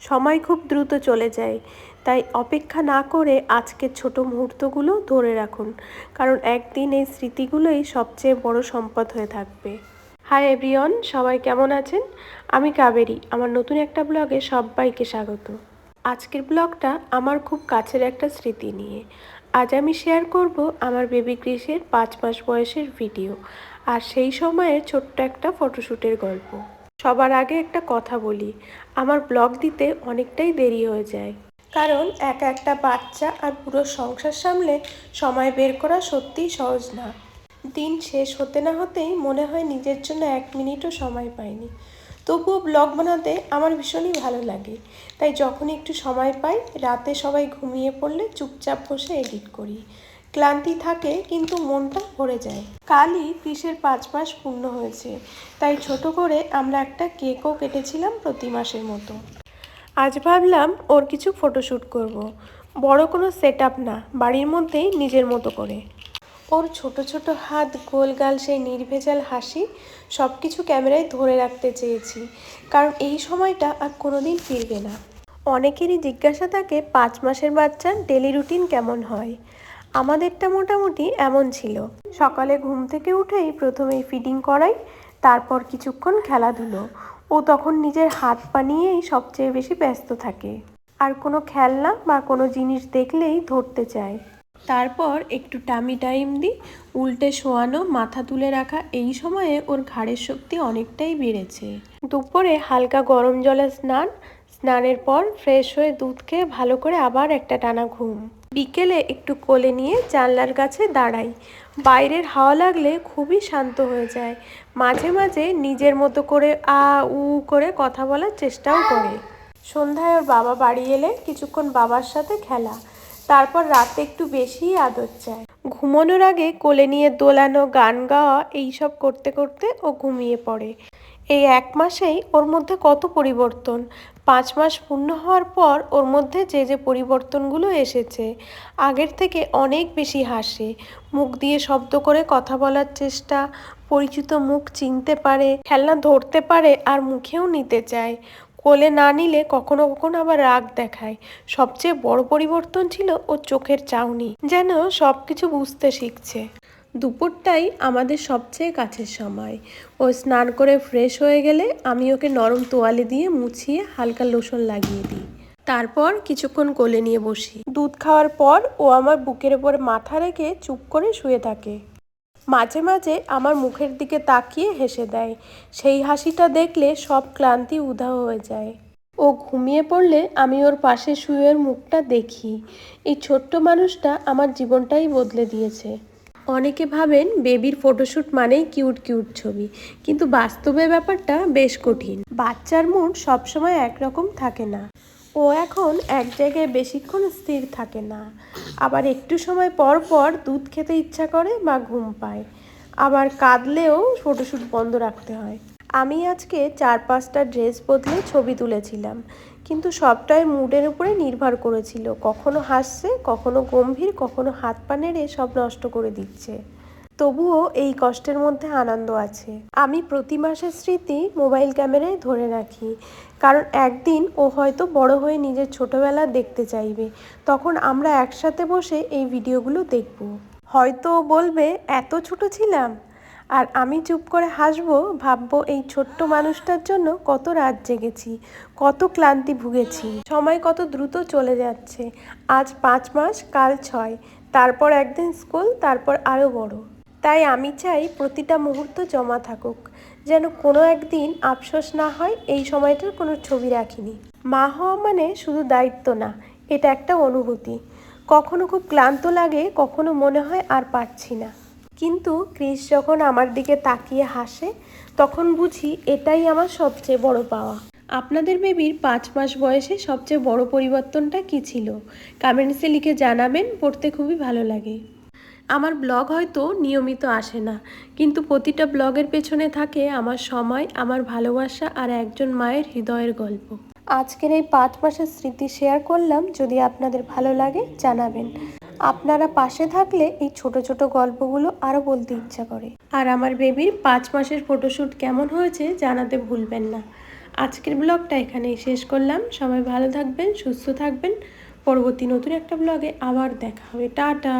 সময় খুব দ্রুত চলে যায়, তাই অপেক্ষা না করে আজকের ছোট মুহূর্তগুলো ধরে রাখুন, কারণ একদিন এই স্মৃতিগুলোই সবচেয়ে বড় সম্পদ হয়ে থাকবে। হাই এভরিওয়ান, সবাই কেমন আছেন? আমি কাবেরী, আমার নতুন একটা ব্লগে সবাইকে স্বাগত। আজকের ব্লগটা আমার খুব কাছের একটা স্মৃতি নিয়ে। আজ আমি শেয়ার করব আমার বেবি ক্রিসের 5 মাস বয়সের ভিডিও আর সেই সময়ের ছোট্ট একটা ফটোশ্যুটের গল্প। সবার আগে একটা কথা বলি, আমার ব্লগ দিতে অনেকটাই দেরি হয়ে যায়, কারণ একা একটা বাচ্চা আর পুরো সংসার সামলে সময় বের করা সত্যিই সহজ না। দিন শেষ হতে না হতেই মনে হয় নিজের জন্য 1 মিনিটও সময় পাইনি। তবুও ব্লগ বানাতে আমার ভীষণই ভালো লাগে, তাই যখন একটু সময় পাই রাতে সবাই ঘুমিয়ে পড়লে চুপচাপ বসে এডিট করি। ক্লান্তি থাকে কিন্তু মনটা ভরে যায়। কালই ক্রিসের 5 মাস পূর্ণ হয়েছে, তাই ছোট করে আমরা একটা কেকও কেটেছিলাম প্রতি মাসের মতো। আজ ভাবলাম ওর কিছু ফটোশ্যুট করব। বড় কোনো সেট আপ না, বাড়ির মধ্যেই নিজের মতো করে। ওর ছোট ছোট হাত, গোল গাল, সেই নির্ভেজাল হাসি সব কিছু ক্যামেরায় ধরে রাখতে চেয়েছি, কারণ এই সময়টা আর কোনোদিন ফিরবে না। অনেকেরই জিজ্ঞাসা থাকে 5 মাসের বাচ্চার ডেলি রুটিন কেমন হয়। আমাদেরটা মোটামুটি এমন ছিল। সকালে ঘুম থেকে উঠেই প্রথমেই ফিডিং করাই, তারপর কিছুক্ষণ খেলাধুলো। ও তখন নিজের হাত পা নিয়েই সবচেয়ে বেশি ব্যস্ত থাকে, আর কোনো খেলনা বা কোনো জিনিস দেখলেই ধরতে চায়। তারপর একটু টামি টাইম দিই, উল্টে শোয়ানো, মাথা তুলে রাখা। এই সময়ে ওর ঘাড়ের শক্তি অনেকটাই বেড়েছে। দুপুরে হালকা গরম জলে স্নানের পর ফ্রেশ হয়ে দুধ খেয়ে ভালো করে আবার একটা টানা ঘুম। বিকেলে একটু কোলে নিয়ে জানলার কাছে দাঁড়াই। বাইরের হাওয়া লাগলে খুবই শান্ত হয়ে যায়। মাঝে মাঝে নিজের মতো করে আ উ করে কথা বলার চেষ্টাও করে। সন্ধ্যায় ওর বাবা বাড়ি এলে কিছুক্ষণ বাবার সাথে খেলা, তারপর রাতে একটু বেশিই আদর চায়। ঘুমানোর আগে কোলে নিয়ে দোলানো, গান গাওয়া, এইসব করতে করতে ও ঘুমিয়ে পড়ে। এই 1 মাসেই ওর মধ্যে কত পরিবর্তন। 5 মাস পূর্ণ হওয়ার পর ওর মধ্যে যে যে পরিবর্তনগুলো এসেছে। আগের থেকে অনেক বেশি হাসে, মুখ দিয়ে শব্দ করে কথা বলার চেষ্টা, পরিচিত মুখ চিনতে পারে, খেলনা ধরতে পারে আর মুখেও নিতে চায়। কোলে না নিলে কখনো কখনো আবার রাগ দেখায়। সবচেয়ে বড় পরিবর্তন ছিল ওর চোখের চাউনি, যেন সব কিছু বুঝতে শিখছে। দুপুরটাই আমাদের সবচেয়ে কাছের সময়। ও স্নান করে ফ্রেশ হয়ে গেলে আমি ওকে নরম তোয়ালে দিয়ে মুছিয়ে হালকা লোশন লাগিয়ে দিই। তারপর কিছুক্ষণ কোলে নিয়ে বসি। দুধ খাওয়ার পর ও আমার বুকের ওপর মাথা রেখে চুপ করে শুয়ে থাকে। মাঝে মাঝে আমার মুখের দিকে তাকিয়ে হেসে দেয়। সেই হাসিটা দেখলে সব ক্লান্তি উধাও হয়ে যায়। ও ঘুমিয়ে পড়লে আমি ওর পাশে শুয়ে ওর মুখটা দেখি। এই ছোট্ট মানুষটা আমার জীবনটাই বদলে দিয়েছে। অনেকে ভাবেন বেবির ফটোশ্যুট মানেই কিউট কিউট ছবি, কিন্তু বাস্তবে ব্যাপারটা বেশ কঠিন। বাচ্চার মুড সবসময় একরকম থাকে না। ও এখন এক জায়গায় বেশিক্ষণ স্থির থাকে না। আবার একটু সময় পর পর দুধ খেতে ইচ্ছা করে বা ঘুম পায়। আবার কাঁদলেও ফটোশ্যুট বন্ধ রাখতে হয়। আমি আজকে 4-5টা ড্রেস বদলে ছবি তুলেছিলাম, কিন্তু সবটাই মুডের উপরে নির্ভর করেছিল। কখনো হাসছে, কখনো গম্ভীর, কখনো হাত পা নেড়ে সব নষ্ট করে দিচ্ছে। তবুও এই কষ্টের মধ্যে আনন্দ আছে। আমি প্রতি মাসের স্মৃতি মোবাইল ক্যামেরায় ধরে রাখি, কারণ একদিন ও হয়তো বড় হয়ে নিজের ছোটবেলা দেখতে চাইবে। তখন আমরা একসাথে বসে এই ভিডিওগুলো দেখব। হয়তো ও বলবে এত ছোট ছিলাম, আর আমি চুপ করে হাসবো, ভাববো এই ছোট্ট মানুষটার জন্য কত রাত জেগেছি, কত ক্লান্তি ভুগেছি। সময় কত দ্রুত চলে যাচ্ছে। আজ 5 মাস, কাল 6, তারপর একদিন স্কুল, তারপর আরও বড়। তাই আমি চাই প্রতিটা মুহূর্ত জমা থাকুক, যেন কোনো একদিন আফসোস না হয় এই সময়টার কোনো ছবি রাখিনি। মা হওয়া মানে শুধু দায়িত্ব না, এটা একটা অনুভূতি। কখনো খুব ক্লান্ত লাগে, কখনো মনে হয় আর পারছি না। কিন্তু ক্রিস যখন আমার দিকে তাকিয়ে হাসে, তখন বুঝি এটাই আমার সবচেয়ে বড় পাওয়া। আপনাদের বেবির 5 মাস বয়সে সবচেয়ে বড় পরিবর্তনটা কী ছিল? কমেন্টসে লিখে জানাবেন, পড়তে খুবই ভালো লাগে। আমার ব্লগ হয়তো নিয়মিত আসে না, কিন্তু প্রতিটা ব্লগের পেছনে থাকে আমার সময়, আমার ভালোবাসা আর একজন মায়ের হৃদয়ের গল্প। আজকের এই 5 মাসের স্মৃতি শেয়ার করলাম। যদি আপনাদের ভালো লাগে জানাবেন। আপনারা পাশে থাকলে এই ছোট ছোট গল্পগুলো আরও বলতে ইচ্ছা করে। আর আমার বেবির 5 মাসের ফটোশ্যুট কেমন হয়েছে জানাতে ভুলবেন না। আজকের ব্লগটা এখানেই শেষ করলাম। সবাই ভালো থাকবেন, সুস্থ থাকবেন। পরবর্তী নতুন একটা ব্লগে আবার দেখা হবে। টাটা।